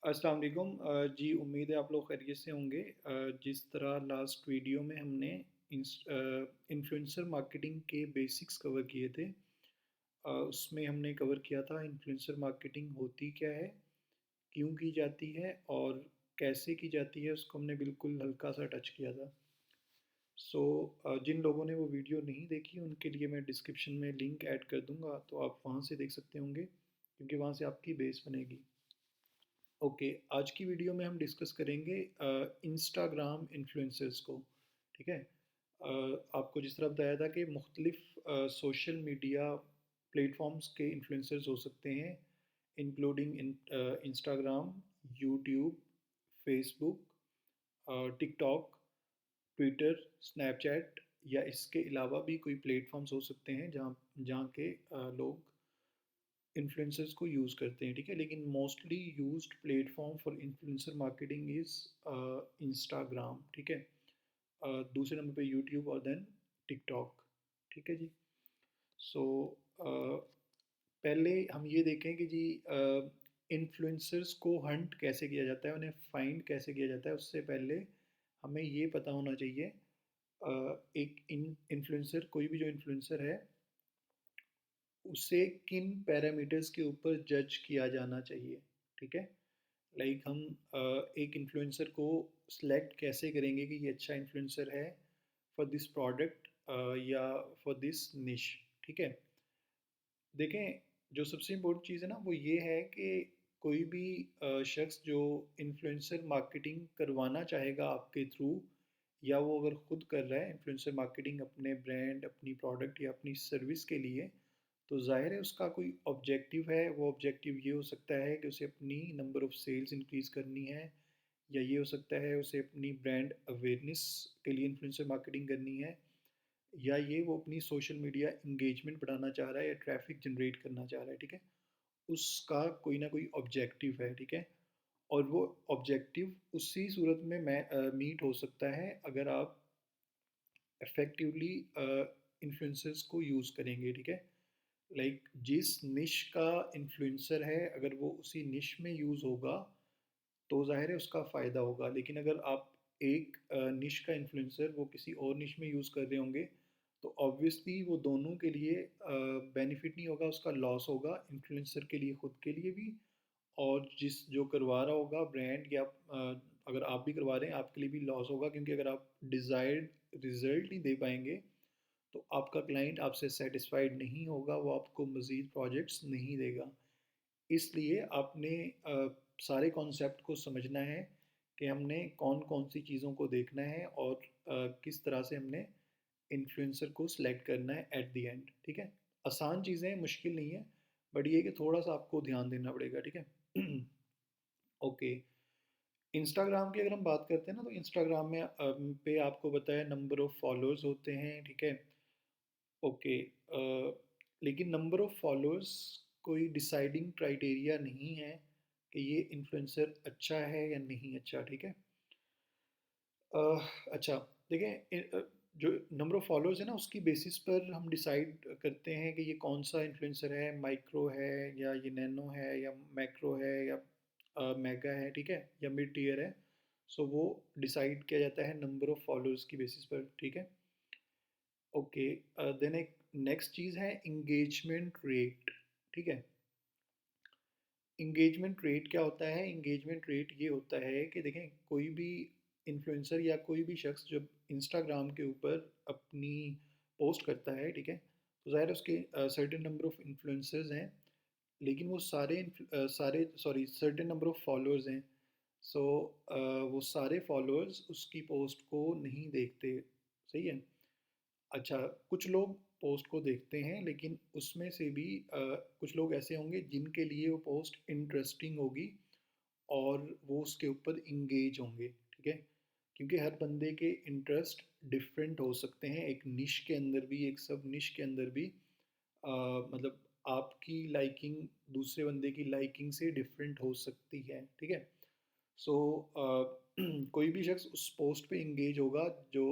अस्सलाम वालेकुम। जी उम्मीद है आप लोग खैरियत से होंगे। जिस तरह लास्ट वीडियो में हमने इन्फ्लुएंसर मार्केटिंग के बेसिक्स कवर किए थे, उसमें हमने कवर किया था इन्फ्लुएंसर मार्केटिंग होती क्या है, क्यों की जाती है और कैसे की जाती है, उसको हमने बिल्कुल हल्का सा टच किया था। सो जिन लोगों ने वो वीडियो नहीं देखी उनके लिए मैं डिस्क्रिप्शन में लिंक ऐड कर दूंगा, तो आप वहाँ से देख सकते होंगे क्योंकि वहाँ से आपकी बेस बनेगी। ओके, आज की वीडियो में हम डिस्कस करेंगे इंस्टाग्राम इन्फ्लुएंसर्स को। ठीक है। आपको जिस तरह बताया था कि मुख्तलिफ सोशल मीडिया प्लेटफॉर्म्स के इन्फ्लुएंसर्स हो सकते हैं, including Instagram, YouTube, Facebook, TikTok, Twitter, Snapchat, या इसके अलावा भी कोई प्लेटफॉर्म्स हो सकते हैं जहाँ जहाँ के लोग इन्फ्लुएंसर्स को यूज़ करते हैं। ठीक है, लेकिन mostly used platform for influencer marketing is Instagram. ठीक है। दूसरे नंबर पे यूट्यूब और देन टिकटॉक। ठीक है जी। सो पहले हम ये देखें कि जी इन्फ्लुएंसर्स को हंट कैसे किया जाता है, उन्हें फाइंड कैसे किया जाता है। उससे पहले हमें ये पता होना चाहिए एक इन्फ्लुएंसर, कोई भी जो इन्फ्लुएंसर है, उसे किन पैरामीटर्स के ऊपर जज किया जाना चाहिए। ठीक है। लाइक हम एक इन्फ्लुएंसर को सिलेक्ट कैसे करेंगे कि ये अच्छा इन्फ्लुएंसर है फॉर दिस प्रोडक्ट या फॉर दिस निश। ठीक है। देखें, जो सबसे इम्पोर्टेंट चीज़ है ना, वो ये है कि कोई भी शख्स जो इन्फ्लुएंसर मार्केटिंग करवाना चाहेगा आपके थ्रू, या वो अगर खुद कर रहा है इन्फ्लुएंसर मार्केटिंग अपने ब्रांड, अपनी प्रोडक्ट या अपनी सर्विस के लिए, तो जाहिर है उसका कोई ऑब्जेक्टिव है। वो ऑब्जेक्टिव ये हो सकता है कि उसे अपनी नंबर ऑफ़ सेल्स इंक्रीज़ करनी है, या ये हो सकता है उसे अपनी ब्रांड अवेयरनेस के लिए इन्फ्लुएंसर मार्केटिंग करनी है, या ये वो अपनी सोशल मीडिया इंगेजमेंट बढ़ाना चाह रहा है या ट्रैफिक जनरेट करना चाह रहा है। ठीक है। उसका कोई ना कोई ऑब्जेक्टिव है। ठीक है। और वो ऑब्जेक्टिव उसी सूरत में मीट हो सकता है अगर आप इफ़ेक्टिवली इन्फ्लुएंसर्स को यूज़ करेंगे। ठीक है। लाइक जिस निश का इन्फ्लुएंसर है, अगर वो उसी निश में यूज़ होगा तो ज़ाहिर है उसका फ़ायदा होगा। लेकिन अगर आप एक निश का इन्फ्लुएंसर वो किसी और निश में यूज़ कर रहे होंगे, तो ऑब्वियसली वो दोनों के लिए बेनिफिट नहीं होगा, उसका लॉस होगा, इन्फ्लुएंसर के लिए, खुद के लिए भी, और जिस जो करवा रहा होगा ब्रांड, या अगर आप भी करवा रहे हैं आपके लिए भी लॉस होगा, क्योंकि अगर आप डिज़ायर्ड रिज़ल्ट नहीं दे पाएंगे तो आपका क्लाइंट आपसे सेटिस्फाइड नहीं होगा, वो आपको मज़ीद प्रोजेक्ट्स नहीं देगा। इसलिए आपने सारे कॉन्सेप्ट को समझना है कि हमने कौन कौन सी चीज़ों को देखना है और किस तरह से हमने इन्फ्लुएंसर को सिलेक्ट करना है एट द एंड। ठीक है। आसान चीज़ें हैं, मुश्किल नहीं है, बट ये कि थोड़ा सा आपको ध्यान देना पड़ेगा। ठीक है। ओके। इंस्टाग्राम की अगर हम बात करते हैं ना, तो इंस्टाग्राम में पे आपको बताया नंबर ऑफ़ फॉलोअर्स होते हैं। ठीक है। ओके। लेकिन नंबर ऑफ़ फॉलोअर्स कोई डिसाइडिंग क्राइटेरिया नहीं है कि ये इन्फ्लुएंसर अच्छा है या नहीं अच्छा। ठीक है। अच्छा, देखें, जो नंबर ऑफ़ फॉलोअर्स है ना, उसकी बेसिस पर हम डिसाइड करते हैं कि ये कौन सा इन्फ्लुएंसर है, माइक्रो है या ये नैनो है या मैक्रो है या मेगा है। ठीक है, या मिड टियर है। सो वो डिसाइड किया जाता है नंबर ऑफ़ फॉलोअर्स की बेसिस पर। ठीक है। ओके। देन एक नेक्स्ट चीज़ है इंगेजमेंट रेट। ठीक है। इंगेजमेंट रेट क्या होता है? इंगेजमेंट रेट ये होता है कि देखें, कोई भी इन्फ्लुएंसर या कोई भी शख्स जब इंस्टाग्राम के ऊपर अपनी पोस्ट करता है, ठीक है, तो ज़ाहिर है उसके सर्टेन नंबर ऑफ़ इन्फ्लुएंसर्स हैं, लेकिन वो सारे sorry certain number of followers हैं। सो वो सारे फॉलोअर्स उसकी पोस्ट को नहीं देखते। सही है। अच्छा, कुछ लोग पोस्ट को देखते हैं, लेकिन उसमें से भी कुछ लोग ऐसे होंगे जिनके लिए वो पोस्ट इंटरेस्टिंग होगी और वो उसके ऊपर इंगेज होंगे। ठीक है। क्योंकि हर बंदे के इंटरेस्ट डिफरेंट हो सकते हैं, एक निश के अंदर भी, एक सब निश के अंदर भी, मतलब आपकी लाइकिंग दूसरे बंदे की लाइकिंग से डिफरेंट हो सकती है। ठीक है। सो कोई भी शख्स उस पोस्ट पे इंगेज होगा जो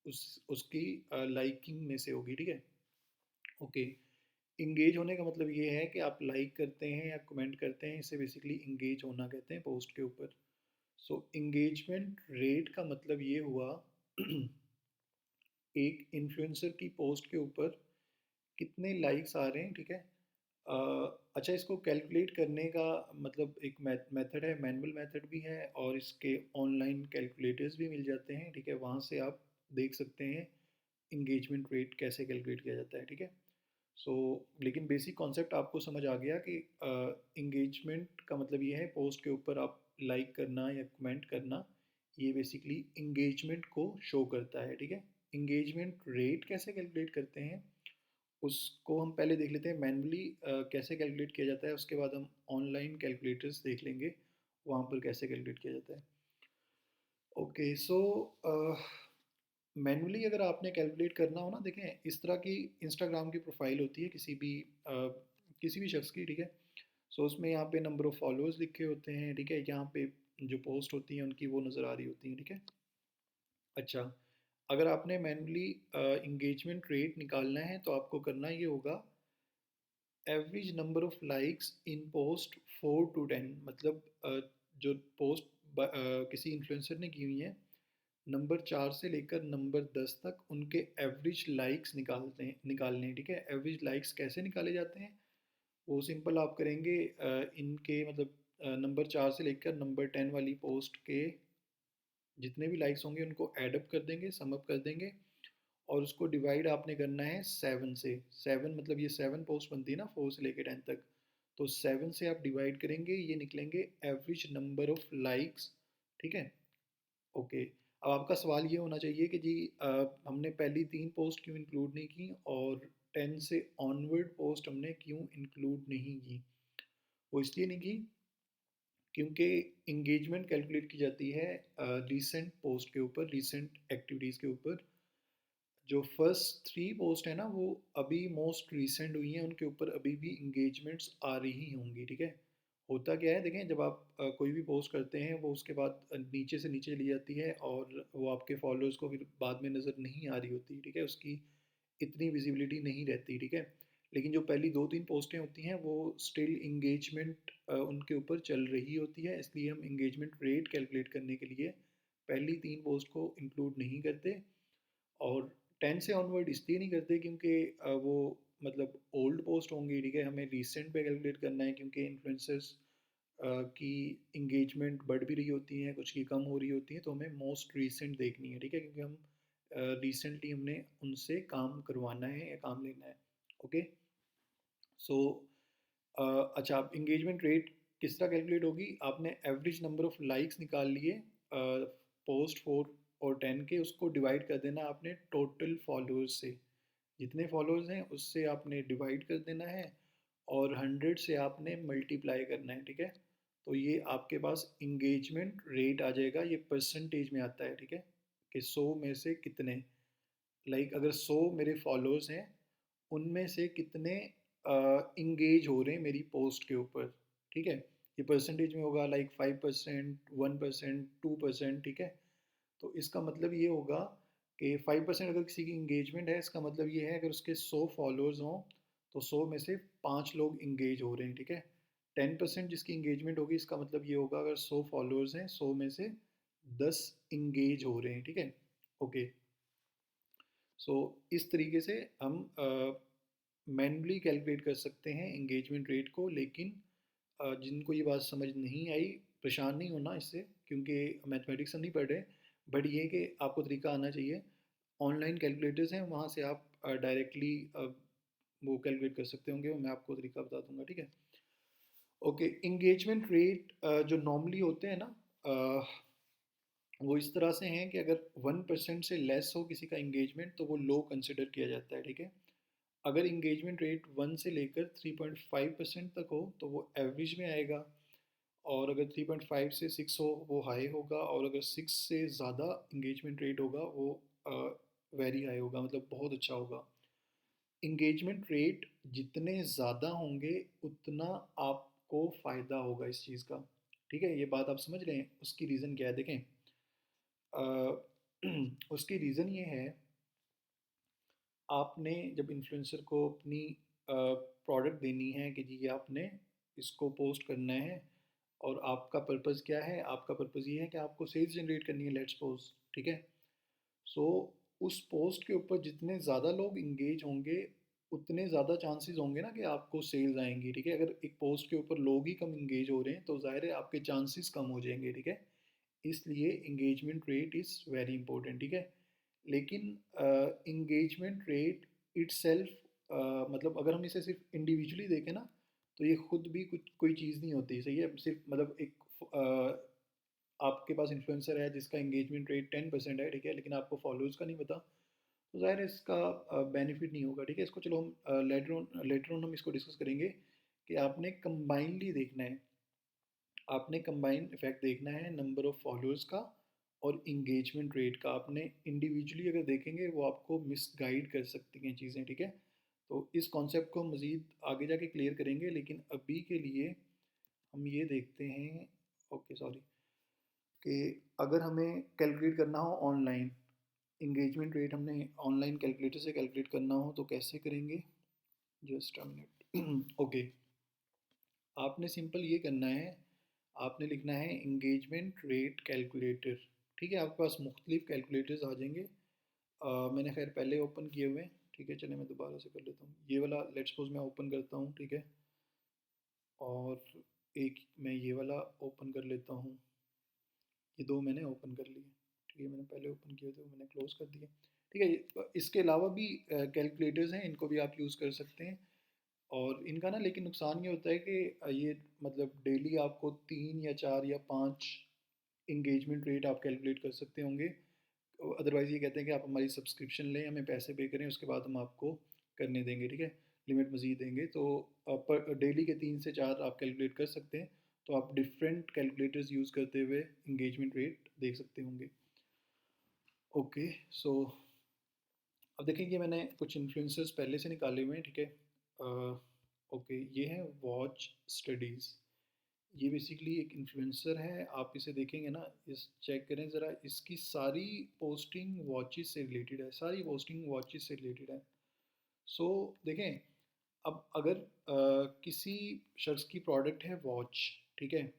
उसकी लाइकिंग में से होगी। ठीक है। ओके। इंगेज होने का मतलब ये है कि आप लाइक करते हैं या कमेंट करते हैं, इसे बेसिकली इंगेज होना कहते हैं पोस्ट के ऊपर। सो इंगेजमेंट रेट का मतलब ये हुआ एक इन्फ्लुएंसर की पोस्ट के ऊपर कितने लाइक्स आ रहे हैं, ठीक है। अच्छा, इसको कैलकुलेट करने का मतलब एक मेथड है, मैनुअल मेथड भी है, और इसके ऑनलाइन कैलकुलेटर्स भी मिल जाते हैं, ठीक है। वहाँ से आप देख सकते हैं इंगेजमेंट रेट कैसे कैलकुलेट किया जाता है, ठीक है। सो लेकिन बेसिक कॉन्सेप्ट आपको समझ आ गया कि इंगेजमेंट का मतलब ये है पोस्ट के ऊपर आप लाइक करना या कमेंट करना, ये बेसिकली इंगेजमेंट को शो करता है, ठीक है। इंगेजमेंट रेट कैसे कैलकुलेट करते हैं उसको हम पहले देख लेते हैं मैनुअली कैसे कैलकुलेट किया जाता है, उसके बाद हम ऑनलाइन कैलकुलेटर्स देख लेंगे वहाँ पर कैसे कैलकुलेट किया जाता है। ओके, सो मैनुअली अगर आपने कैलकुलेट करना हो ना, देखें इस तरह की इंस्टाग्राम की प्रोफाइल होती है किसी भी शख्स की, ठीक है। सो उसमें यहाँ पे नंबर ऑफ़ फॉलोअर्स लिखे होते हैं, ठीक है। यहाँ पे जो पोस्ट होती हैं उनकी वो नज़र आ रही होती हैं, ठीक है। अच्छा, अगर आपने मैनुअली इंगेजमेंट रेट निकालना है तो आपको करना ये होगा average number of likes in post 4 to 10, मतलब जो पोस्ट किसी इन्फ्लुएंसर ने की हुई है नंबर 4 से लेकर नंबर 10 तक उनके एवरेज लाइक्स निकालने हैं, ठीक है। एवरेज लाइक्स कैसे निकाले जाते हैं, वो सिंपल आप करेंगे इनके मतलब नंबर 4 से लेकर नंबर 10 वाली पोस्ट के जितने भी लाइक्स होंगे उनको ऐड अप कर देंगे, सम अप कर देंगे, और उसको डिवाइड आपने करना है 7 से। 7 मतलब ये 7 पोस्ट बनती है ना 4 से लेकर 10 तक, तो 7 से आप डिवाइड करेंगे, ये निकलेंगे एवरेज नंबर ऑफ लाइक्स, ठीक है। ओके, अब आपका सवाल ये होना चाहिए कि जी हमने पहली 3 पोस्ट क्यों इंक्लूड नहीं की और 10 से ऑनवर्ड पोस्ट हमने क्यों इंक्लूड नहीं की। वो इसलिए नहीं की क्योंकि इंगेजमेंट कैलकुलेट की जाती है रीसेंट पोस्ट के ऊपर, रीसेंट एक्टिविटीज़ के ऊपर। जो फर्स्ट 3 पोस्ट है ना वो अभी मोस्ट रिसेंट हुई हैं, उनके ऊपर अभी भी इंगेजमेंट्स आ रही होंगी, ठीक है। होता क्या है, देखें जब आप कोई भी पोस्ट करते हैं वो उसके बाद नीचे से नीचे ली जाती है और वो आपके फॉलोअर्स को फिर बाद में नज़र नहीं आ रही होती, ठीक है। उसकी इतनी विजिबिलिटी नहीं रहती, ठीक है। लेकिन जो पहली 2-3 पोस्टें होती हैं वो स्टिल इंगेजमेंट उनके ऊपर चल रही होती है, इसलिए हम इंगेजमेंट रेट कैलकुलेट करने के लिए पहली 3 पोस्ट को इंक्लूड नहीं करते। और 10 से ऑनवर्ड इसलिए नहीं करते क्योंकि वो मतलब ओल्ड पोस्ट होंगी, ठीक है। हमें रीसेंट पे कैलकुलेट करना है क्योंकि इन्फ्लुएंसर्स की इंगेजमेंट बढ़ भी रही होती हैं, कुछ की कम हो रही होती है, तो हमें मोस्ट रीसेंट देखनी है, ठीक है, क्योंकि हम रिसेंटली हमने उनसे काम करवाना है या काम लेना है। ओके, सो अच्छा, आप इंगेजमेंट रेट किस तरह कैलकुलेट होगी, आपने एवरेज नंबर ऑफ़ लाइक्स निकाल लिए पोस्ट 4 और 10 के, उसको डिवाइड कर देना आपने टोटल फॉलोअर्स से। जितने फॉलोअर्स हैं उससे आपने डिवाइड कर देना है और 100 से आपने मल्टीप्लाई करना है, ठीक है। तो ये आपके पास इंगेजमेंट रेट आ जाएगा, ये परसेंटेज में आता है, ठीक है, कि 100 में से कितने, अगर 100 मेरे फॉलोअर्स हैं उनमें से कितने इंगेज हो रहे हैं मेरी पोस्ट के ऊपर, ठीक है। ये परसेंटेज में होगा 5%, 1%, 2%, ठीक है। तो इसका मतलब ये होगा कि 5% अगर किसी की इंगेजमेंट है, इसका मतलब ये है अगर उसके 100 फॉलोअर्स हों तो 100 में से 5 लोग इंगेज हो रहे हैं, ठीक है। 10% जिसकी इंगेजमेंट होगी, इसका मतलब ये होगा अगर 100 फॉलोअर्स हैं 100 में से 10 इंगेज हो रहे हैं, ठीक है। ओके, सो इस तरीके से हम मैनुअली कैलकुलेट कर सकते हैं इंगेजमेंट रेट को। लेकिन जिनको ये बात समझ नहीं आई, परेशान नहीं होना इससे, क्योंकि मैथमेटिक्स हम नहीं पढ़ रहे, बट ये कि आपको तरीका आना चाहिए। ऑनलाइन कैलकुलेटर्स हैं, वहाँ से आप डायरेक्टली वो कैलकुलेट कर सकते होंगे, वो मैं आपको तरीका बता दूंगा, ठीक है। ओके, इंगेजमेंट रेट जो नॉर्मली होते हैं ना, अ, वो इस तरह से हैं कि अगर 1% से लेस हो किसी का इंगेजमेंट तो वो लो कंसिडर किया जाता है, ठीक है। अगर इंगेजमेंट रेट 1 से लेकर 3.5% तक हो तो वो एवरेज में आएगा, और अगर 3.5 से 6 हो वो हाई होगा, और अगर 6 से ज़्यादा इंगेजमेंट रेट होगा वो वेरी हाई होगा, मतलब बहुत अच्छा होगा। इंगेजमेंट रेट जितने ज़्यादा होंगे उतना आपको फ़ायदा होगा इस चीज़ का, ठीक है। ये बात आप समझ रहे हैं, उसकी रीज़न क्या है, देखें अ, उसकी रीज़न ये है, आपने जब इन्फ्लुएंसर को अपनी प्रोडक्ट देनी है कि जी ये आपने इसको पोस्ट करना है, और आपका पर्पज़ क्या है, आपका पर्पज़ ये है कि आपको सेल्स जनरेट करनी है, लेट्स सपोज, ठीक है। सो उस पोस्ट के ऊपर जितने ज़्यादा लोग इंगेज होंगे उतने ज़्यादा चांसेस होंगे ना कि आपको सेल्स आएंगी, ठीक है। अगर एक पोस्ट के ऊपर लोग ही कम इंगेज हो रहे हैं तो ज़ाहिर है आपके चांसेस कम हो जाएंगे, ठीक है। इसलिए engagement rate is very important, ठीक है। लेकिन इंगेजमेंट रेट इट्सेल्फ, मतलब अगर हम इसे सिर्फ इंडिविजुअली देखें ना, तो ये खुद भी कुछ कोई चीज़ नहीं होती, सही है। सिर्फ मतलब एक आपके पास इन्फ्लुएंसर है जिसका एंगेजमेंट रेट 10% है, ठीक है, लेकिन आपको फॉलोअर्स का नहीं पता, तो ज़ाहिर है इसका बेनिफिट नहीं होगा, ठीक है। इसको चलो हम लेटर ऑन हम इसको डिस्कस करेंगे कि आपने कंबाइनली देखना है, आपने कंबाइन इफेक्ट देखना है नंबर ऑफ़ फॉलोअर्स का और इंगेजमेंट रेट का। आपने इंडिविजुअली अगर देखेंगे वो आपको मिसगाइड कर सकती हैं चीज़ें, ठीक है। तो इस कॉन्सेप्ट को हम मज़ीद आगे जाके क्लियर करेंगे, लेकिन अभी के लिए हम ये देखते हैं, ओके सॉरी, कि अगर हमें कैलकुलेट करना हो ऑनलाइन इंगेजमेंट रेट, हमने ऑनलाइन कैलकुलेटर से कैलकुलेट करना हो तो कैसे करेंगे, जस्ट अ मिनट। ओके, आपने सिंपल ये करना है, आपने लिखना है इंगेजमेंट रेट कैलकुलेटर, ठीक है। आपके पास मुख्तलिफ कैलकुलेटर्स आ जाएंगे। मैंने खैर पहले ओपन किए हुए हैं, ठीक है। चलिए मैं दोबारा से कर लेता हूँ, ये वाला लेट्स सपोज मैं ओपन करता हूँ, ठीक है। और एक मैं ये वाला ओपन कर लेता हूँ, ये दो मैंने ओपन कर लिए, ठीक है। मैंने पहले ओपन किए थे वो मैंने क्लोज़ कर दिए, ठीक है। इसके अलावा भी कैलकुलेटर्स हैं, इनको भी आप यूज़ कर सकते हैं। और इनका ना लेकिन नुकसान ये होता है कि ये मतलब डेली आपको 3 या 4 या 5 इंगेजमेंट रेट आप कैलकुलेट कर सकते होंगे। अदरवाइज़ ये कहते हैं कि आप हमारी सब्सक्रिप्शन लें, हमें पैसे पे करें, उसके बाद हम आपको करने देंगे, ठीक है, लिमिट मज़ीद देंगे। तो पर डेली के 3 से 4 आप कैलकुलेट कर सकते हैं। तो आप डिफरेंट कैलकुलेटर्स यूज़ करते हुए इंगेजमेंट रेट देख सकते होंगे। ओके, सो अब देखेंगे मैंने कुछ इन्फ्लुएंसर्स पहले से निकाले हुए हैं, ठीक है। ओके, ये है वॉच स्टडीज़। ये बेसिकली एक इन्फ्लुएंसर है, आप इसे देखेंगे ना, इस चेक करें ज़रा, इसकी सारी पोस्टिंग वॉचेस से रिलेटेड है, सारी पोस्टिंग वॉचेस से रिलेटेड है। सो देखें, अब अगर किसी शख्स की प्रोडक्ट है वॉच, ठीक है,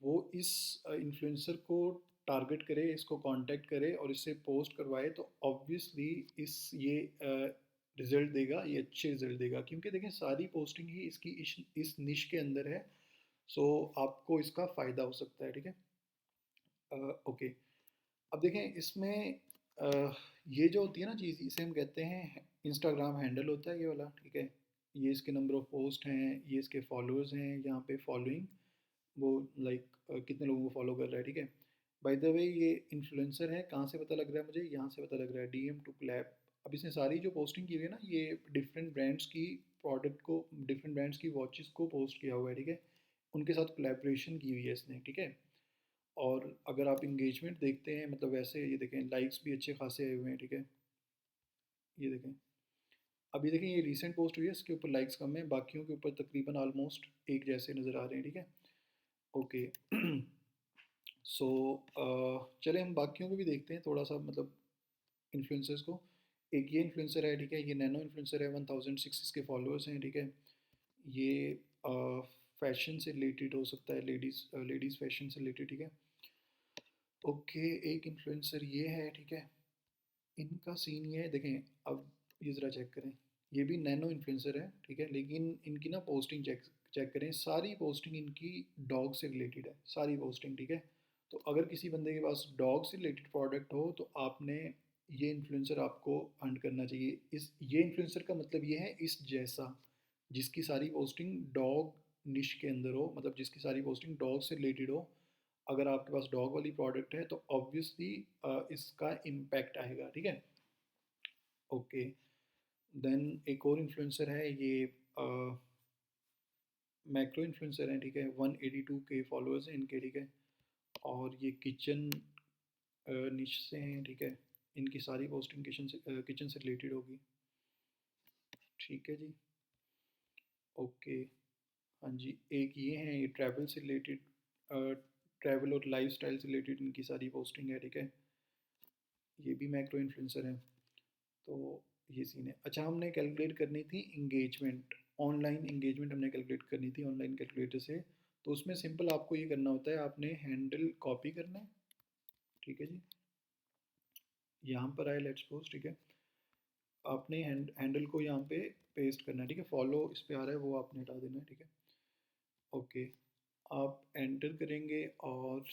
वो इस इन्फ्लुएंसर को टारगेट करे, इसको कांटेक्ट करे और इससे पोस्ट करवाए, तो ऑब्वियसली इस ये रिज़ल्ट देगा, ये अच्छे रिज़ल्ट देगा, क्योंकि देखें सारी पोस्टिंग ही इसकी इस निश के अंदर है। सो आपको इसका फ़ायदा हो सकता है, ठीक है। ओके, अब देखें इसमें ये जो होती है ना चीज़, इसे हम कहते हैं इंस्टाग्राम हैंडल होता है ये वाला, ठीक है। ये इसके नंबर ऑफ़ पोस्ट हैं, ये इसके फॉलोअर्स हैं, यहाँ पे फॉलोइंग, वो लाइक कितने लोगों को फॉलो कर रहा है, ठीक है। बाय द वे ये इन्फ्लुएंसर है, कहाँ से पता लग रहा है मुझे, यहाँ से पता लग रहा है, डीएम टू क्लैप। अब इसने सारी जो पोस्टिंग की हुई है ना, ये डिफरेंट ब्रांड्स की प्रोडक्ट को, डिफरेंट ब्रांड्स की वॉचेस को पोस्ट किया हुआ है, ठीक है। उनके साथ कोलैबोरेशन की हुई है इसने, ठीक है। और अगर आप इंगेजमेंट देखते हैं, मतलब वैसे ये देखें लाइक्स भी अच्छे खासे आए हुए हैं, ठीक है। ये देखें, अभी देखें ये रीसेंट पोस्ट हुई है, इसके ऊपर लाइक्स कम है, बाकियों के ऊपर तकरीबन आलमोस्ट एक जैसे नज़र आ रहे हैं, ठीक है। ओके। सो चले हम बाकियों को भी देखते हैं थोड़ा सा, मतलब इन्फ्लुएंसर्स को। एक ये इन्फ्लुएंसर है, ठीक है, ये नैनो इन्फ्लुएंसर है, 1006 इसके फॉलोअर्स हैं, ठीक है। ये फैशन से रिलेटेड हो सकता है, लेडीज़ फैशन से रिलेटेड, ठीक है। ओके, एक इन्फ्लुएंसर ये है, ठीक है। इनका सीन ये है, देखें, अब ये ज़रा चेक करें, ये भी नैनो इन्फ्लुएंसर है, ठीक है, लेकिन इनकी ना पोस्टिंग चेक चेक करें, सारी पोस्टिंग इनकी डॉग से रिलेटेड है, सारी पोस्टिंग, ठीक है। तो अगर किसी बंदे के पास डॉग से रिलेटेड प्रोडक्ट हो तो आपने ये इन्फ्लुएंसर आपको हंट करना चाहिए। इस ये इन्फ्लुएंसर का मतलब ये है इस जैसा, जिसकी सारी पोस्टिंग डॉग निश के अंदर हो, मतलब जिसकी सारी पोस्टिंग डॉग से रिलेटेड हो। अगर आपके पास डॉग वाली प्रोडक्ट है तो ऑब्वियसली इसका इम्पैक्ट आएगा, ठीक है। ओके, देन एक और इन्फ्लुएंसर है, ये मैक्रो इन्फ्लुएंसर हैं, ठीक है। 182 के फॉलोअर्स हैं इनके, ठीक है। और ये किचन निश से हैं, ठीक है। इनकी सारी पोस्टिंग किचन से रिलेटेड होगी, ठीक है जी। ओके, हाँ जी, एक ये हैं, ये ट्रैवल से रिलेटेड, ट्रैवल और लाइफस्टाइल से रिलेटेड इनकी सारी पोस्टिंग है, ठीक है। ये भी मैक्रो इन्फ्लुएंसर हैं। तो ये सीन है। अच्छा, हमने कैलकुलेट करनी थी इंगेजमेंट, ऑनलाइन इंगेजमेंट हमने कैलकुलेट करनी थी ऑनलाइन कैलकुलेटर से। तो उसमें सिंपल आपको ये करना होता है, आपने हैंडल कॉपी करना है, ठीक है जी। यहाँ पर आए लेट्स सपोज, ठीक है। आपने हैंडल को यहाँ पे पेस्ट करना है, ठीक है। फॉलो इस पे आ रहा है, वो आपने हटा देना है, ठीक है। ओके, आप एंटर करेंगे और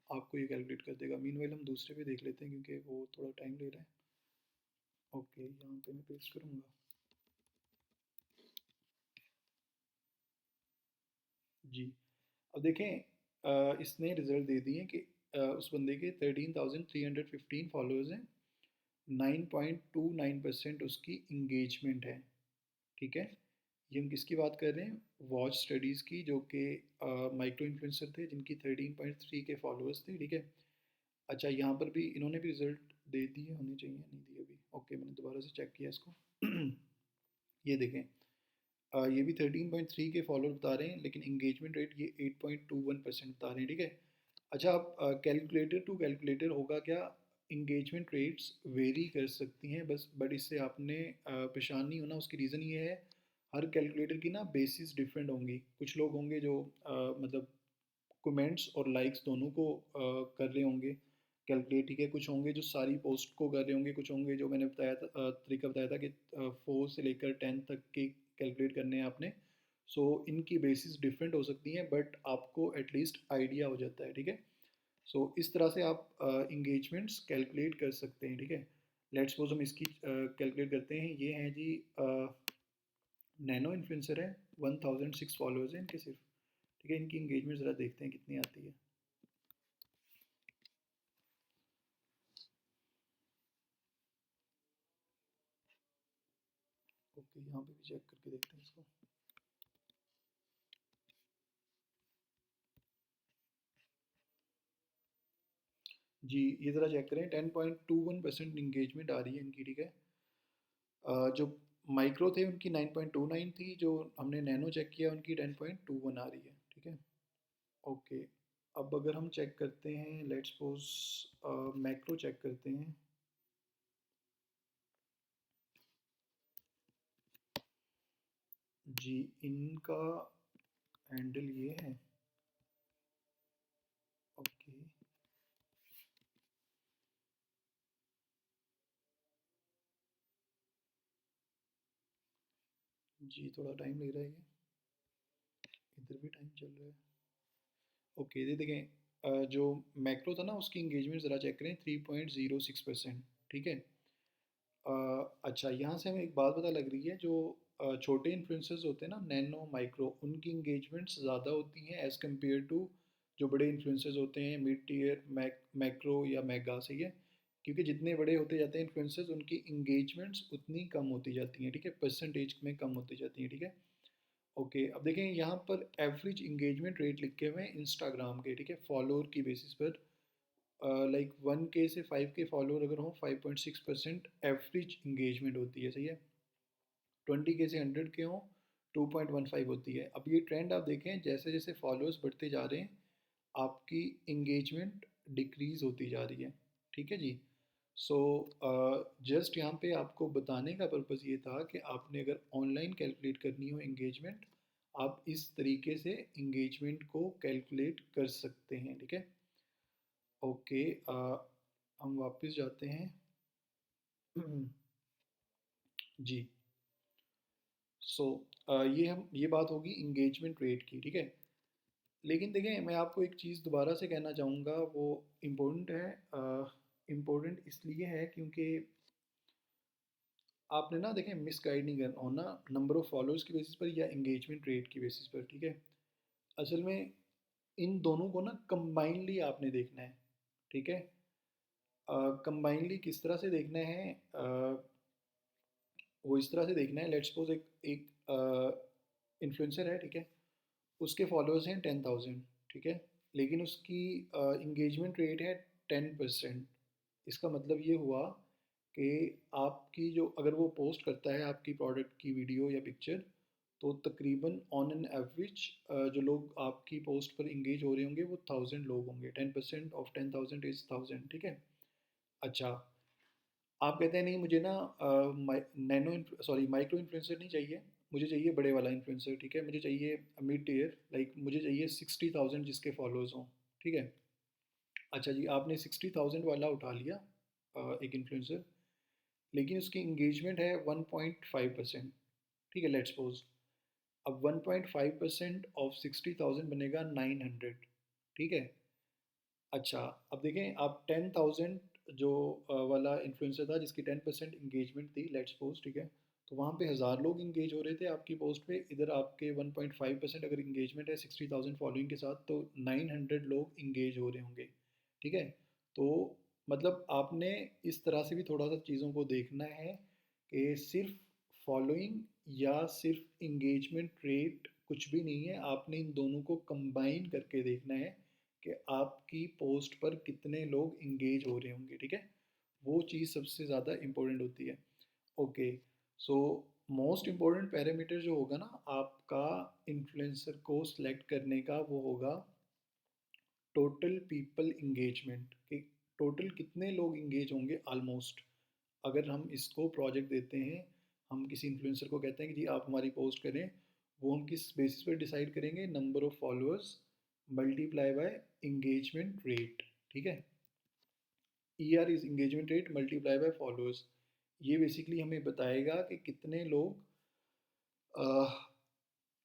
आपको ये कैलकुलेट कर देगा। मीनवाइल हम दूसरे पे देख लेते हैं क्योंकि वो थोड़ा टाइम ले रहा है। ओके, यहाँ पे मैं पेस्ट करूँगा। जी, अब देखें, इसने रिजल्ट दे दिए कि उस बंदे के 13,315 फॉलोअर्स हैं, 9.29% उसकी इंगेजमेंट है, ठीक है। ये हम किसकी बात कर रहे हैं? वॉच स्टडीज़ की, जो कि माइक्रो इन्फ्लुएंसर थे जिनकी 13.3 के फॉलोअर्स थे, ठीक है। अच्छा, यहाँ पर भी इन्होंने भी रिजल्ट दे दिए होने चाहिए, नहीं दिए अभी। ओके, मैंने दोबारा से चेक किया इसको। ये देखें, ये भी 13.3 के फॉलोअर बता रहे हैं, लेकिन इंगेजमेंट रेट ये 8.21% बता रहे हैं, ठीक है। अच्छा, अब कैलकुलेटर टू कैलकुलेटर होगा क्या, इंगेजमेंट रेट्स वेरी कर सकती हैं, बस बट इससे आपने परेशान नहीं होना। उसकी रीज़न ये है, हर कैलकुलेटर की ना बेसिस डिफरेंट होंगी। कुछ लोग होंगे जो मतलब कमेंट्स और लाइक्स दोनों को कर रहे होंगे कैलकुलेट, ठीक है। कुछ होंगे जो सारी पोस्ट को कर रहे होंगे, कुछ होंगे जो मैंने बताया था, तरीका बताया था कि 4 से लेकर 10 तक के कैलकुलेट करने हैं आपने। सो इनकी बेसिस डिफरेंट हो सकती हैं, बट आपको एटलीस्ट आइडिया हो जाता है, ठीक है। सो इस तरह से आप इंगेजमेंट्स कैलकुलेट कर सकते हैं, ठीक है। लेट्स सपोज हम इसकी कैलकुलेट करते हैं। ये हैं जी नैनो इन्फ्लुएंसर है, 1006 फॉलोअर्स हैं इनके सिर्फ, ठीक है। इनकी इंगेजमेंट ज़रा देखते हैं कितनी आती है। ओके, यहाँ पे भी चेक करके देखते हैं इसको। जी, ये ज़रा चेक करें, 10.21% इंगेजमेंट आ रही है इनकी, ठीक है। जो माइक्रो थे उनकी 9.29 थी, जो हमने नैनो चेक किया उनकी 10.21 आ रही है, ठीक है। ओके, अब अगर हम चेक करते हैं, लेट्स सपोज मैक्रो चेक करते हैं। जी, इनका हैंडल ये है। ओके, जी थोड़ा टाइम ले रहा है ये, इधर भी टाइम चल रहा है। ओके, ये देखें, जो मैक्रो था ना उसकी इंगेजमेंट ज़रा चेक करें, 3.06%, ठीक है। अच्छा, यहाँ से हमें एक बात पता लग रही है, जो छोटे इन्फ्लुएंसर्स होते हैं ना, नैनो माइक्रो, उनकी इंगेजमेंट्स ज़्यादा होती हैं एज़ कम्पेयर टू जो बड़े इन्फ्लुएंसर्स होते हैं, मिड टीयर, मैक्रो या मेगा, सही है। क्योंकि जितने बड़े होते जाते हैं इन्फ्लुएंसर्स, उनकी इंगेजमेंट्स उतनी कम होती जाती हैं, ठीक है, परसेंटेज में कम होती जाती हैं, ठीक है। ओके, अब देखें यहाँ पर एवरेज इंगेजमेंट रेट लिखे हुए हैं इंस्टाग्राम के, ठीक है, फॉलोअर की बेसिस पर। लाइक 1K से 5K फॉलोअर अगर हो, 5.6% एवरेज इंगेजमेंट होती है, सही है। 20K से 100K हो, 2.15 होती है। अब ये ट्रेंड आप देखें, जैसे जैसे फॉलोअर्स बढ़ते जा रहे हैं, आपकी इंगेजमेंट डिक्रीज होती जा रही है, ठीक है जी। सो जस्ट यहाँ पे आपको बताने का पर्पज़ ये था कि आपने अगर ऑनलाइन कैलकुलेट करनी हो इंगेजमेंट, आप इस तरीके से इंगेजमेंट को कैलकुलेट कर सकते हैं, ठीक है। ओके, हम वापस जाते हैं। जी, सो ये बात होगी इंगेजमेंट रेट की, ठीक है। लेकिन देखें, मैं आपको एक चीज़ दोबारा से कहना चाहूँगा, वो इम्पोर्टेंट है। इम्पोर्टेंट इसलिए है क्योंकि आपने ना देखें मिसगाइड नहीं करना होना नंबर ऑफ़ फॉलोअर्स की बेसिस पर या इंगेजमेंट रेट की बेसिस पर, ठीक है। असल में इन दोनों को ना कंबाइनली आपने देखना है, ठीक है। कंबाइनली किस तरह से देखना है? वो इस तरह से देखना है, लेट्स सपोज एक एक इन्फ्लुएंसर है, ठीक है। उसके फॉलोअर्स हैं 10,000, ठीक है। लेकिन उसकी इंगेजमेंट रेट है 10%। इसका मतलब ये हुआ कि आपकी जो, अगर वो पोस्ट करता है आपकी प्रोडक्ट की वीडियो या पिक्चर, तो तकरीबन ऑन एन एवरेज जो लोग आपकी पोस्ट पर इंगेज हो रहे होंगे वो 1000 लोग होंगे। 10% ऑफ 10,000 इज़ 1000, ठीक है। अच्छा, आप कहते हैं नहीं मुझे ना नैनो सॉरी माइक्रो इन्फ्लुएंसर नहीं चाहिए, मुझे चाहिए बड़े वाला इन्फ्लुएंसर, ठीक है, मुझे चाहिए मिड टीयर, लाइक मुझे चाहिए 60,000 जिसके फॉलोअर्स हों, ठीक है। अच्छा जी, आपने 60,000 वाला उठा लिया एक इन्फ्लुएंसर, लेकिन उसकी इंगेजमेंट है 1.5%, ठीक है, लेट्स सपोज। अब 1.5% ऑफ 60,000 बनेगा 900, ठीक है। अच्छा, अब देखें आप 10,000 जो वाला इन्फ्लुएंसर था जिसकी 10% इंगेजमेंट थी, लेट्स सपोज, ठीक है, तो वहाँ पे 1000 लोग इंगेज हो रहे थे आपकी पोस्ट पे, इधर आपके 1.5% अगर इंगेजमेंट है 60,000 फॉलोइंग के साथ, तो 900 लोग इंगेज हो रहे होंगे, ठीक है। तो मतलब आपने इस तरह से भी थोड़ा सा चीज़ों को देखना है कि सिर्फ फॉलोइंग या सिर्फ इंगेजमेंट रेट कुछ भी नहीं है, आपने इन दोनों को कंबाइन करके देखना है कि आपकी पोस्ट पर कितने लोग इंगेज हो रहे होंगे, ठीक है, वो चीज़ सबसे ज़्यादा इम्पोर्टेंट होती है। Okay, so most important parameter जो होगा ना आपका इन्फ्लुएंसर को सिलेक्ट करने का, वो होगा टोटल पीपल इंगेजमेंट, कि टोटल कितने लोग इंगेज होंगे ऑलमोस्ट। अगर हम इसको प्रोजेक्ट देते हैं, हम किसी इन्फ्लुएंसर को कहते हैं कि जी आप हमारी पोस्ट करें, वो हम किस बेसिस पर डिसाइड करेंगे, number of followers multiply by engagement rate, ठीक है। E R is engagement rate multiply by followers, ये बेसिकली हमें बताएगा कि कितने लोग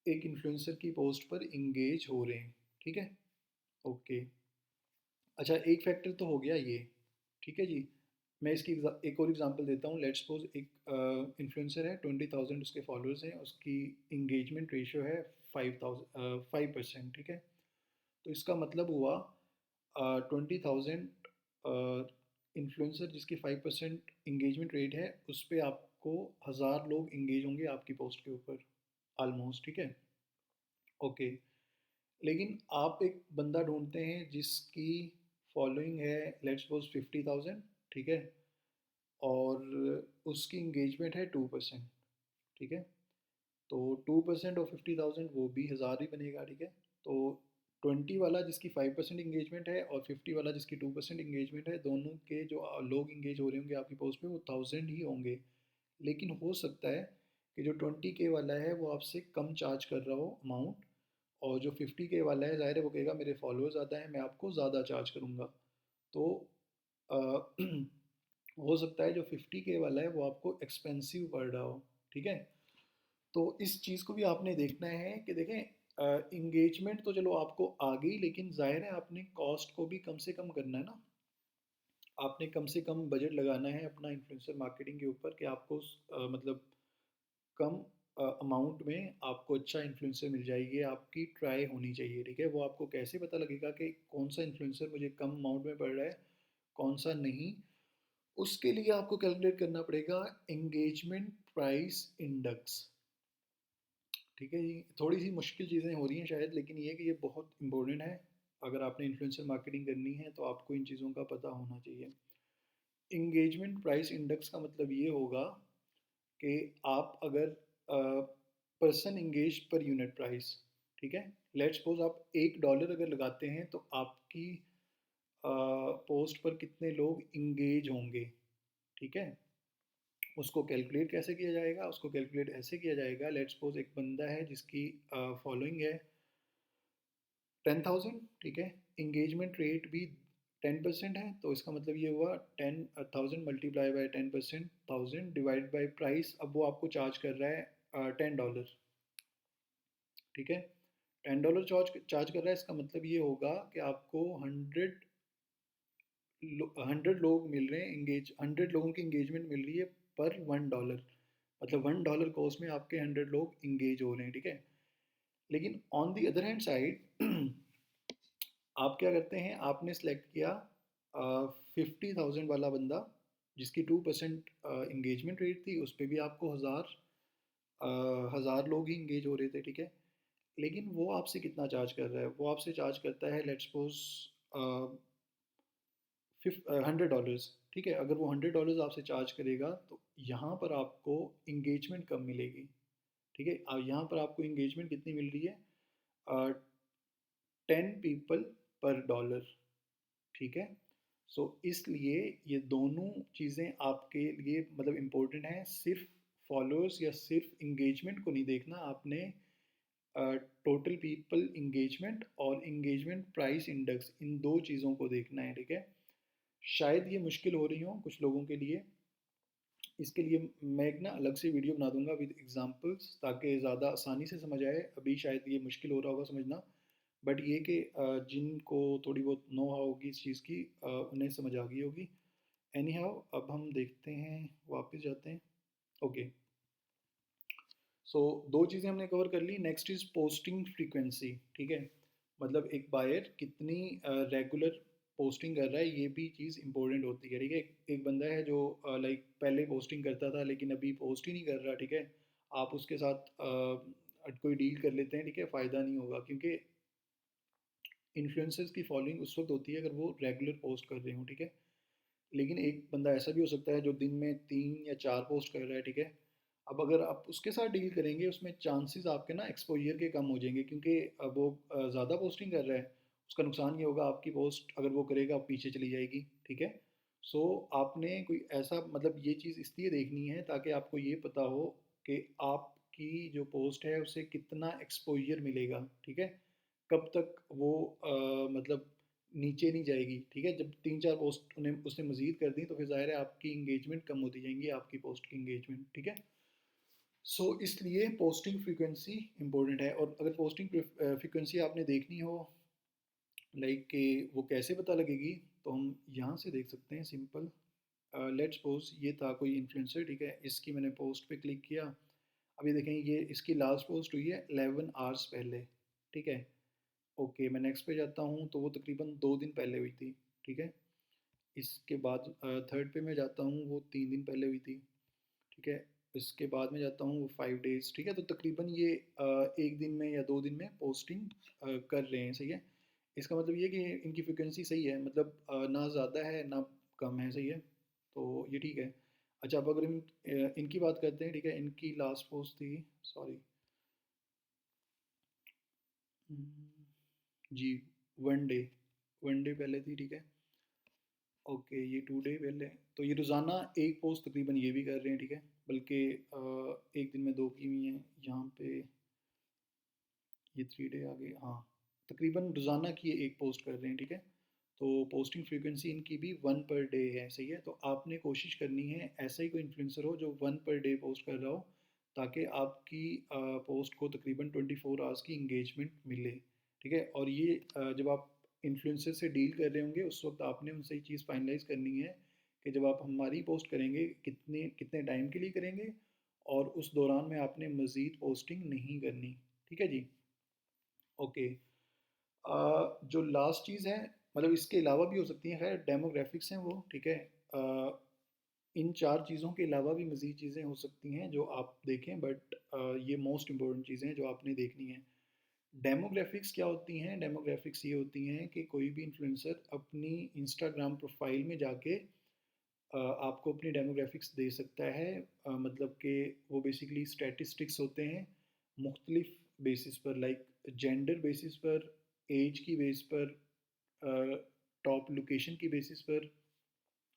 एक इन्फ्लुएंसर की पोस्ट पर इंगेज हो रहे हैं, ठीक है। ओके, अच्छा एक फैक्टर तो हो गया ये, ठीक है जी। मैं इसकी एक और एग्जांपल देता हूँ, लेट्स सपोज एक इन्फ्लुएंसर है, 20,000 उसके फॉलोअर्स हैं, उसकी इंगेजमेंट रेशियो है 5%, ठीक है। तो इसका मतलब हुआ 20,000 इन्फ्लुएंसर जिसकी 5% इंगेजमेंट रेट है, उस पर आपको 1000 लोग इंगेज होंगे आपकी पोस्ट के ऊपर ऑलमोस्ट, ठीक है। ओके, लेकिन आप एक बंदा ढूंढते हैं जिसकी फॉलोइंग है लेट्स सपोज 50,000, ठीक है, और उसकी इंगेजमेंट है 2%, ठीक है। तो 2% ऑफ 50,000 वो भी 1000 ही बनेगा, ठीक है। तो 20 वाला जिसकी 5% इंगेजमेंट है और 50 वाला जिसकी 2% इंगेजमेंट है, दोनों के जो लोग इंगेज हो रहे होंगे आपकी पोस्ट पे वो 1000 ही होंगे। लेकिन हो सकता है कि जो 20K वाला है वो आपसे कम चार्ज कर रहा हो अमाउंट, और जो 50K वाला है ज़ाहिर है वो कहेगा मेरे फॉलोअर्स ज़्यादा हैं, मैं आपको ज़्यादा चार्ज करूँगा। तो अ, हो सकता है जो 50K वाला है वो आपको एक्सपेंसिव पड़ रहा हो, ठीक है। तो इस चीज़ को भी आपने देखना है कि देखें इंगेजमेंट तो चलो आपको आ गई, लेकिन जाहिर है आपने कॉस्ट को भी कम से कम करना है ना, आपने कम से कम बजट लगाना है अपना इन्फ्लुएंसर मार्केटिंग के ऊपर कि आपको मतलब कम अमाउंट में आपको अच्छा इन्फ्लुएंसर मिल जाएगी, आपकी ट्राई होनी चाहिए, ठीक है। वो आपको कैसे पता लगेगा कि कौन सा इन्फ्लुएंसर मुझे कम अमाउंट में पड़ रहा है, कौन सा नहीं, उसके लिए आपको कैलकुलेट करना पड़ेगा एंगेजमेंट प्राइस इंडेक्स, ठीक है जी। थोड़ी सी मुश्किल चीज़ें हो रही हैं शायद, लेकिन ये कि ये बहुत इंपॉर्टेंट है। अगर आपने इन्फ्लुएंसर मार्केटिंग करनी है तो आपको इन चीज़ों का पता होना चाहिए। इंगेजमेंट प्राइस इंडेक्स का मतलब ये होगा कि आप अगर person engage per unit price, ठीक है, लेट्स सपोज आप $1 अगर लगाते हैं तो आपकी पोस्ट पर कितने लोग इंगेज होंगे, ठीक है। उसको कैलकुलेट कैसे किया जाएगा, उसको कैलकुलेट ऐसे किया जाएगा, लेट्स सपोज एक बंदा है जिसकी फॉलोइंग है 10,000, ठीक है, इंगेजमेंट रेट भी 10% है, तो इसका मतलब ये हुआ 10,000 multiply by 10%, 1000 divide by price, अब वो आपको चार्ज कर रहा है $10, ठीक है। $10 चार्ज चार्ज कर रहा है, इसका मतलब ये होगा कि आपको 100 लोग मिल रहे हैं इंगेज, 100 लोगों की इंगेजमेंट मिल रही है पर $1, मतलब $1 कॉस्ट में आपके 100 लोग इंगेज हो रहे हैं, ठीक है। लेकिन on the other hand side आप क्या करते हैं, आपने सेलेक्ट किया 50,000 वाला बंदा जिसकी 2% इंगेजमेंट रेट थी, उस पर भी आपको हज़ार लोग ही इंगेज हो रहे थे, ठीक है। लेकिन वो आपसे कितना चार्ज कर रहा है, वो आपसे चार्ज करता है लेट्स सपोज $100, ठीक है। अगर वो $100 आपसे चार्ज करेगा तो यहाँ पर आपको इंगेजमेंट कम मिलेगी, ठीक है। यहाँ पर आपको इंगेजमेंट कितनी मिल रही है, 10 पीपल पर डॉलर, ठीक है। सो इसलिए ये दोनों चीज़ें आपके लिए मतलब इम्पोर्टेंट हैं। सिर्फ फॉलोअर्स या सिर्फ इंगेजमेंट को नहीं देखना आपने, टोटल पीपल इंगेजमेंट और इंगेजमेंट प्राइस इंडेक्स, इन दो चीज़ों को देखना है, ठीक है। शायद ये मुश्किल हो रही हो कुछ लोगों के लिए, इसके लिए मैं एक ना अलग से वीडियो बना दूंगा विद एग्जांपल्स, ताकि ज़्यादा आसानी से समझ आए। अभी शायद ये मुश्किल हो रहा होगा समझना, बट ये कि जिनको थोड़ी बहुत नो हाउ होगी इस चीज़ की, उन्हें समझ आ गई होगी। एनी हाउ अब हम देखते हैं, वापस जाते हैं। ओके, सो दो चीज़ें हमने कवर कर ली। नेक्स्ट इज़ पोस्टिंग फ्रीक्वेंसी, ठीक है। मतलब एक बायर कितनी रेगुलर पोस्टिंग कर रहा है, ये भी चीज़ इंपॉर्टेंट होती है, ठीक है। एक बंदा है जो लाइक पहले पोस्टिंग करता था लेकिन अभी पोस्ट ही नहीं कर रहा, ठीक है। आप उसके साथ कोई डील कर लेते हैं, ठीक है, फ़ायदा नहीं होगा, क्योंकि इन्फ्लुएंसर्स की फॉलोइंग उस वक्त होती है अगर वो रेगुलर पोस्ट कर रहे हो, ठीक है। लेकिन एक बंदा ऐसा भी हो सकता है जो दिन में 3 या 4 पोस्ट कर रहा है, ठीक है। अब अगर आप उसके साथ डील करेंगे, उसमें चांसेस आपके ना एक्सपोजर के कम हो जाएंगे, क्योंकि अब वो ज़्यादा पोस्टिंग कर रहा है। उसका नुकसान ये होगा, आपकी पोस्ट अगर वो करेगा पीछे चली जाएगी, ठीक है। सो आपने कोई ऐसा मतलब ये चीज़ इसलिए देखनी है ताकि आपको ये पता हो कि आपकी जो पोस्ट है उसे कितना एक्सपोजर मिलेगा, ठीक है। कब तक वो मतलब नीचे नहीं जाएगी, ठीक है। जब 3 4 पोस्ट उन्हें उसने मज़ीद कर दी तो फिर ज़ाहिर है आपकी इंगेजमेंट कम होती जाएंगी, आपकी पोस्ट की इंगेजमेंट, ठीक है। सो इसलिए पोस्टिंग फ्रीक्वेंसी इंपॉर्टेंट है। और अगर पोस्टिंग फ्रीक्वेंसी आपने देखनी हो लाइक कि वो कैसे पता लगेगी, तो हम यहाँ से देख सकते हैं सिंपल। लेट्स सपोज ये था कोई इन्फ्लुएंसर, ठीक है, इसकी मैंने पोस्ट पे क्लिक किया। अभी देखें ये इसकी लास्ट पोस्ट हुई है 11 आवर्स पहले, ठीक है। ओके, मैं नेक्स्ट पे जाता हूँ तो वो तकरीबन 2 दिन पहले हुई थी, ठीक है। इसके बाद थर्ड पे मैं जाता हूँ, वो 3 दिन पहले हुई थी, ठीक है। इसके बाद में जाता हूँ वो 5 डेज़, ठीक है। तो तकरीबन ये 1 दिन में या 2 दिन में पोस्टिंग कर रहे हैं, सही है। इसका मतलब ये कि इनकी फ्रिक्वेंसी सही है, मतलब ना ज़्यादा है ना कम है, सही है। तो ये ठीक है। अच्छा, अब अगर इनकी बात करते हैं, ठीक है। इनकी लास्ट पोस्ट थी, सॉरी, जी, 1 डे, 1 डे पहले थी, ठीक है। ओके, ये 2 डे पहले। तो ये रोज़ाना एक पोस्ट तकरीबन ये भी कर रहे हैं, ठीक है। बल्कि एक दिन में 2 की हुई हैं यहाँ पे। ये 3 डे आ गए, हाँ। तकरीबन रोज़ाना की ये एक पोस्ट कर रहे हैं, ठीक है। तो पोस्टिंग फ्रीक्वेंसी इनकी भी 1 पर डे है, सही है। तो आपने कोशिश करनी है ऐसा ही कोई इन्फ्लुएंसर हो जो 1 पर डे पोस्ट कर रहा हो, ताकि आपकी पोस्ट को तकरीबन 24 आवर्स की इंगेजमेंट मिले, ठीक है। और ये जब आप इन्फ्लुएंसर से डील कर रहे होंगे उस वक्त आपने उनसे ये चीज़ फाइनलाइज करनी है कि जब आप हमारी पोस्ट करेंगे कितने कितने टाइम के लिए करेंगे, और उस दौरान में आपने मज़ीद पोस्टिंग नहीं करनी, ठीक है जी। ओके, जो लास्ट चीज़ है, मतलब इसके अलावा भी हो सकती हैं, खैर डेमोग्राफिक्स हैं वो, ठीक है। इन 4 चीज़ों के अलावा भी मज़ीद चीज़ें हो सकती हैं जो आप देखें, बट ये मोस्ट इम्पॉर्टेंट चीज़ें हैं जो आपने देखनी है। डेमोग्राफिक्स क्या होती हैं? डेमोग्राफिक्स ये होती हैं कि कोई भी इन्फ्लुएंसर अपनी इंस्टाग्राम प्रोफाइल में जाके आपको अपनी डेमोग्राफिक्स दे सकता है। मतलब कि वो बेसिकली स्टैटिस्टिक्स होते हैं मुख्तलिफ बेसिस पर, लाइक जेंडर बेसिस पर, एज की बेस पर, टॉप लोकेशन की बेसिस पर,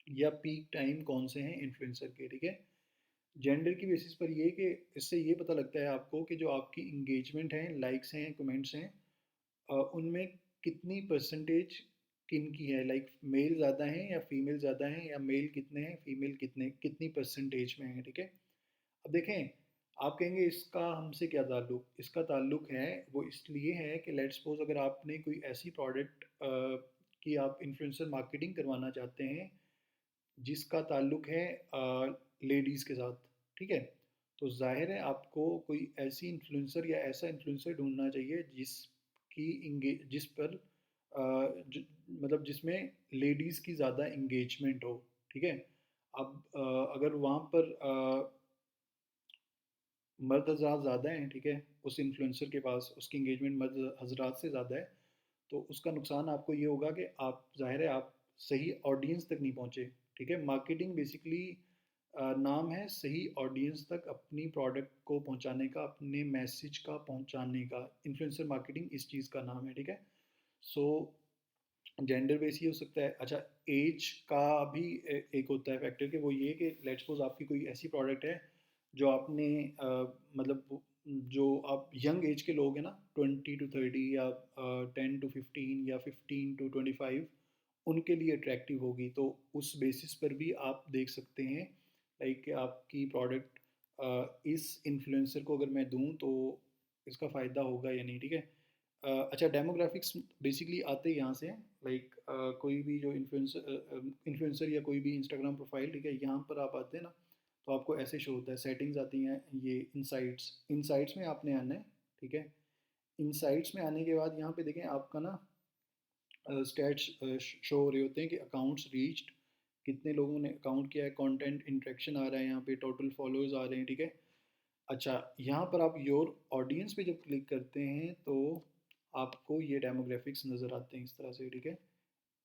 या पीक टाइम कौन से हैं इन्फ्लुएंसर के, ठीक है। जेंडर की बेसिस पर ये कि इससे ये पता लगता है आपको कि जो आपकी इंगेजमेंट है, लाइक्स हैं, कमेंट्स हैं, उनमें कितनी परसेंटेज किन की है, लाइक मेल ज़्यादा हैं या फीमेल ज़्यादा हैं, या मेल कितने हैं फीमेल कितने कितनी परसेंटेज में है, ठीक है। अब देखें, आप कहेंगे इसका हमसे क्या ताल्लुक, इसका ताल्लुक है, वो इसलिए है कि लेट्स सपोज अगर आपने कोई ऐसी प्रोडक्ट की आप इन्फ्लुएंसर मार्केटिंग करवाना चाहते हैं जिसका ताल्लुक है लेडीज़ के साथ, ठीक है। तो जाहिर है आपको कोई ऐसी इन्फ्लुएंसर या ऐसा इन्फ्लुएंसर ढूंढना चाहिए जिस पर मतलब जिसमें लेडीज़ की ज़्यादा इंगेजमेंट हो, ठीक है। अब अगर वहाँ पर मर्द हज़रात ज़्यादा हैं, ठीक है, उस इन्फ्लुएंसर के पास उसकी इंगेजमेंट मर्द हज़रात से ज़्यादा है, तो उसका नुकसान आपको ये होगा कि आप ज़ाहिर है आप सही ऑडियंस तक नहीं पहुँचे, ठीक है। मार्केटिंग बेसिकली नाम है सही ऑडियंस तक अपनी प्रोडक्ट को पहुँचाने का, अपने मैसेज का पहुँचाने का। इन्फ्लुएंसर मार्केटिंग इस चीज़ का नाम है, ठीक है। सो जेंडर बेस ही हो सकता है। अच्छा, एज का भी एक होता है फैक्टर कि वो ये कि लेट्स सपोज आपकी कोई ऐसी प्रोडक्ट है जो आपने मतलब जो आप यंग एज के लोग हैं ना, 20 to 30 या 10 to 15 या 15 to 25, उनके लिए अट्रैक्टिव होगी, तो उस बेसिस पर भी आप देख सकते हैं लाइक आपकी प्रोडक्ट इस इन्फ्लुएंसर को अगर मैं दूं तो इसका फ़ायदा होगा या नहीं, ठीक है। अच्छा, डेमोग्राफिक्स बेसिकली आते यहाँ से हैं लाइक कोई भी जो इन्फ्लुएंसर या कोई भी इंस्टाग्राम प्रोफाइल, ठीक है, यहाँ पर आप आते हैं ना, तो आपको ऐसे शो होता है, सेटिंग्स आती हैं, ये इनसाइट्स, इनसाइट्स में आपने आना है, ठीक है। इनसाइट्स में आने के बाद यहाँ पे देखें आपका ना स्टैट्स शो हो रहे होते हैं कि अकाउंट्स रीच्ड, कितने लोगों ने अकाउंट किया है, कंटेंट इंटरेक्शन आ रहा है यहाँ पे, टोटल फॉलोअर्स आ रहे हैं, ठीक है। अच्छा, यहाँ पर आप योर ऑडियंस पे जब क्लिक करते हैं तो आपको ये डेमोग्राफिक्स नज़र आते हैं इस तरह से, ठीक है।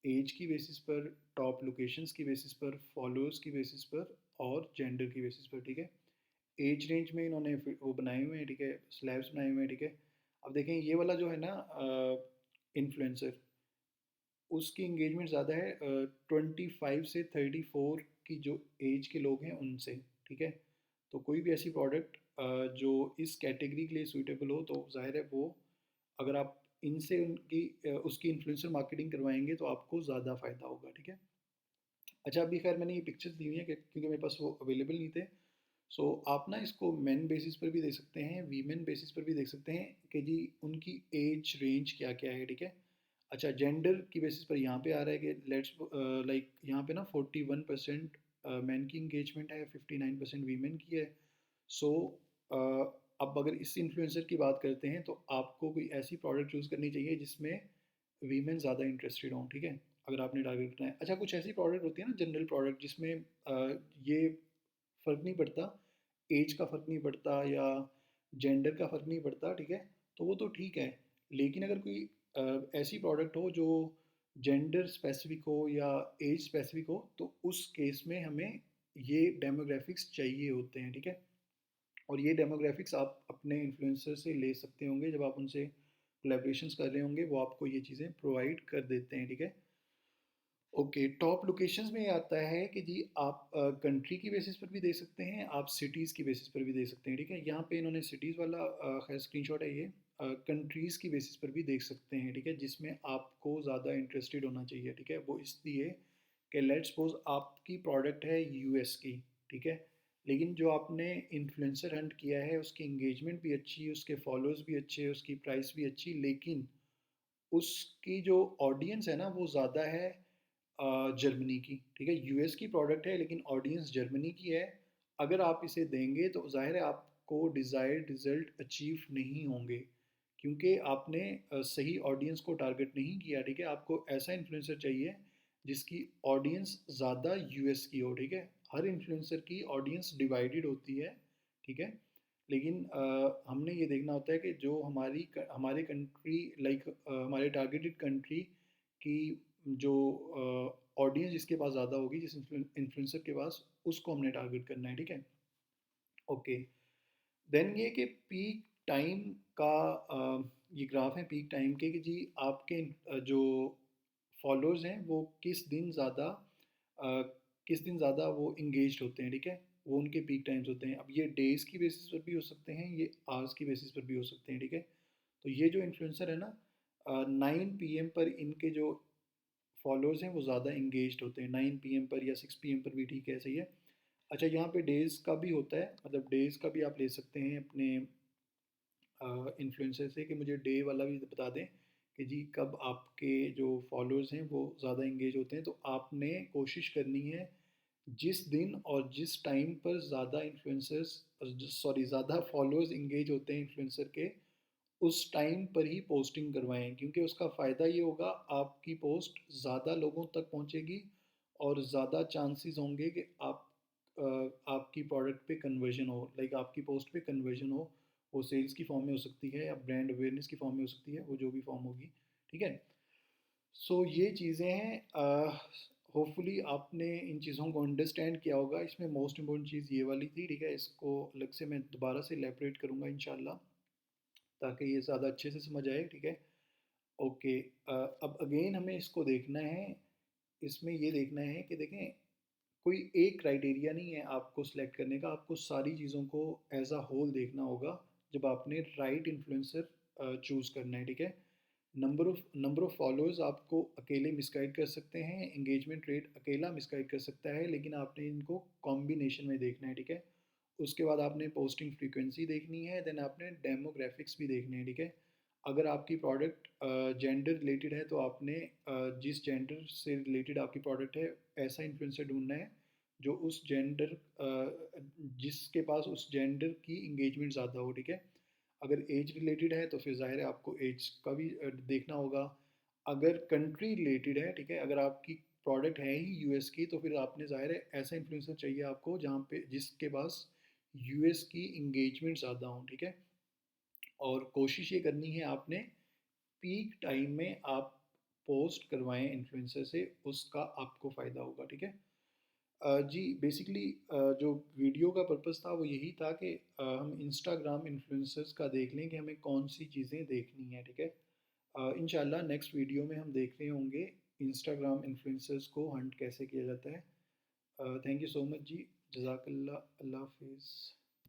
एज की बेसिस पर, टॉप लोकेशंस की बेसिस पर, फॉलोअर्स की बेसिस पर और जेंडर की बेसिस पर, ठीक है। एज रेंज में इन्होंने वो बनाए हुए हैं, ठीक है, स्लैब्स बनाए हुए हैं, ठीक है। अब देखें ये वाला जो है ना इन्फ्लुएंसर, उसकी इंगेजमेंट ज़्यादा है 25 से 34 की जो एज के लोग हैं उनसे, ठीक है। तो कोई भी ऐसी प्रोडक्ट जो इस कैटेगरी के लिए सूटेबल हो तो जाहिर है वो, अगर आप इनसे उनकी उसकी इन्फ्लुएंसर मार्केटिंग करवाएंगे तो आपको ज़्यादा फ़ायदा होगा, ठीक है। अच्छा, अभी खैर मैंने ये पिक्चर्स दी हुई हैं क्योंकि मेरे पास वो अवेलेबल नहीं थे। सो आप ना इसको मेन बेसिस पर भी देख सकते हैं, वीमेन बेसिस पर भी देख सकते हैं कि जी उनकी एज रेंज क्या क्या है, ठीक है। अच्छा, जेंडर की बेसिस पर यहाँ पे आ रहा है कि लेट्स लाइक यहाँ पे ना 41% मैन की इंगेजमेंट है, 59% वीमेन की है। सो अब अगर इस इन्फ्लुएंसर की बात करते हैं तो आपको कोई ऐसी प्रोडक्ट चूज़ करनी चाहिए जिसमें वीमेन ज़्यादा इंटरेस्टेड हों, ठीक है, अगर आपने टारगेट करना है। अच्छा, कुछ ऐसी प्रोडक्ट होती है ना, जनरल प्रोडक्ट, जिसमें ये फ़र्क नहीं पड़ता, एज का फ़र्क नहीं पड़ता या जेंडर का फ़र्क नहीं पड़ता, ठीक है, तो वो तो ठीक है। लेकिन अगर कोई ऐसी प्रोडक्ट हो जो जेंडर स्पेसिफिक हो या एज स्पेसिफिक हो तो उस केस में हमें ये डेमोग्राफिक्स चाहिए होते हैं, ठीक है। और ये डेमोग्राफिक्स आप अपने इन्फ्लुएंसर से ले सकते होंगे, जब आप उनसे कोलैबोरेशंस कर रहे होंगे वो आपको ये चीज़ें प्रोवाइड कर देते हैं, ठीक है। ओके, टॉप लोकेशंस में ये आता है कि जी आप कंट्री की बेसिस पर भी दे सकते हैं, आप सिटीज़ की बेसिस पर भी दे सकते हैं, ठीक है। यहाँ पे इन्होंने सिटीज़ वाला खैर स्क्रीनशॉट है ये, कंट्रीज़ की बेसिस पर भी देख सकते हैं, ठीक है, जिसमें आपको ज़्यादा इंटरेस्टेड होना चाहिए, ठीक है। वो इसलिए कि लेट्स सपोज आपकी प्रोडक्ट है यूएस की, ठीक है, लेकिन जो आपने इन्फ्लुएंसर हंट किया है उसकी इंगेजमेंट भी अच्छी है, उसके फॉलोअर्स भी अच्छे हैं, उसकी प्राइस भी अच्छी, लेकिन उसकी जो ऑडियंस है ना वो ज़्यादा है जर्मनी की, ठीक है। यूएस की प्रोडक्ट है लेकिन ऑडियंस जर्मनी की है। अगर आप इसे देंगे तो जाहिर है आपको डिज़ायर्ड रिजल्ट अचीव नहीं होंगे, क्योंकि आपने सही ऑडियंस को टारगेट नहीं किया, ठीक है। आपको ऐसा इन्फ्लुएंसर चाहिए जिसकी ऑडियंस ज़्यादा यूएस की हो, ठीक है। हर इन्फ्लुएंसर की ऑडियंस डिवाइडेड होती है, ठीक है। लेकिन हमने ये देखना होता है कि जो हमारे कंट्री लाइक हमारे टारगेटेड कंट्री की जो ऑडियंस जिसके पास ज़्यादा होगी, जिस इन्फ्लुएंसर के पास, उसको हमने टारगेट करना है, ठीक है। ओके, देन ये कि पीक टाइम का ये ग्राफ है पीक टाइम के कि जी आपके जो फॉलोअर्स हैं वो किस दिन ज़्यादा वो इंगेज्ड होते हैं, ठीक है, वो उनके पीक टाइम्स होते हैं। अब ये डेज़ की बेसिस पर भी हो सकते हैं, ये आवर्स की बेसिस पर भी हो सकते हैं, ठीक है। तो ये जो इन्फ्लुएंसर है ना 9 PM पर इनके जो फॉलोअर्स हैं वो ज़्यादा इंगेज्ड होते हैं, 9 PM पर या 6 PM पर भी, ठीक है, सही है। अच्छा, यहाँ पे डेज़ का भी होता है, मतलब डेज़ का भी आप ले सकते हैं अपने इन्फ्लुएंसर से कि मुझे डे वाला भी बता दें कि जी कब आपके जो फॉलोअर्स हैं वो ज़्यादा इंगेज होते हैं। तो आपने कोशिश करनी है जिस दिन और जिस टाइम पर ज़्यादा इन्फ्लुएंसर्स सॉरी ज़्यादा फॉलोअर्स इंगेज होते हैं इन्फ्लुएंसर के, उस टाइम पर ही पोस्टिंग करवाएं, क्योंकि उसका फ़ायदा ये होगा आपकी पोस्ट ज़्यादा लोगों तक पहुंचेगी और ज़्यादा चांसेस होंगे कि आपकी प्रोडक्ट पे कन्वर्जन हो, लाइक आपकी पोस्ट पे कन्वर्जन हो। वो सेल्स की फॉर्म में हो सकती है या ब्रांड अवेयरनेस की फॉर्म में हो सकती है, वो जो भी फॉर्म होगी, ठीक है। सो ये चीज़ें हैं, होपफुली आपने इन चीज़ों को अंडरस्टैंड किया होगा। इसमें मोस्ट इम्पॉर्टेंट चीज़ ये वाली थी, ठीक है, इसको अलग से मैं दोबारा से एलैबोरेट करूँगा इंशाल्लाह, ताकि ये ज़्यादा अच्छे से समझ आए, ठीक है। ओके। अब अगेन हमें इसको देखना है, इसमें ये देखना है कि देखें, कोई एक क्राइटेरिया नहीं है आपको सिलेक्ट करने का, आपको सारी चीज़ों को एज अ होल देखना होगा जब आपने राइट इन्फ्लुएंसर चूज़ करना है, ठीक है। नंबर ऑफ़ फॉलोअर्स आपको अकेले मिसगाइड कर सकते हैं, एंगेजमेंट रेट अकेला मिसगाइड कर सकता है, लेकिन आपने इनको कॉम्बिनेशन में देखना है, ठीक है। उसके बाद आपने पोस्टिंग फ्रीक्वेंसी देखनी है, देन आपने डेमोग्राफिक्स भी देखने हैं, ठीक है। अगर आपकी प्रोडक्ट जेंडर रिलेटेड है तो आपने जिस जेंडर से रिलेटेड आपकी प्रोडक्ट है ऐसा इन्फ्लुएंसर ढूंढना है जो उस जेंडर जिसके पास उस जेंडर की इंगेजमेंट ज़्यादा हो, ठीक है। अगर एज रिलेटेड है तो फिर ज़ाहिर है आपको एज का भी देखना होगा। अगर कंट्री रिलेटेड है, ठीक है, अगर आपकी प्रोडक्ट है ही यूएस की तो फिर आपने ज़ाहिर है ऐसा इन्फ्लुएंसर चाहिए आपको जहाँ पे जिसके पास यूएस की इंगेजमेंट ज़्यादा हो, ठीक है। और कोशिश ये करनी है आपने पीक टाइम में आप पोस्ट करवाएं इन्फ्लुएंसर से, उसका आपको फ़ायदा होगा, ठीक है। जी बेसिकली जो वीडियो का पर्पस था वो यही था कि हम इंस्टाग्राम इन्फ्लुएंसर्स का देख लें कि हमें कौन सी चीज़ें देखनी है, ठीक है। इंशाल्लाह नेक्स्ट वीडियो में हम देख रहे होंगे इंस्टाग्राम इन्फ्लुएंसर्स को हंट कैसे किया जाता है। थैंक यू सो मच जी। जज़ाकल्लाह। अल्लाह हाफिज़।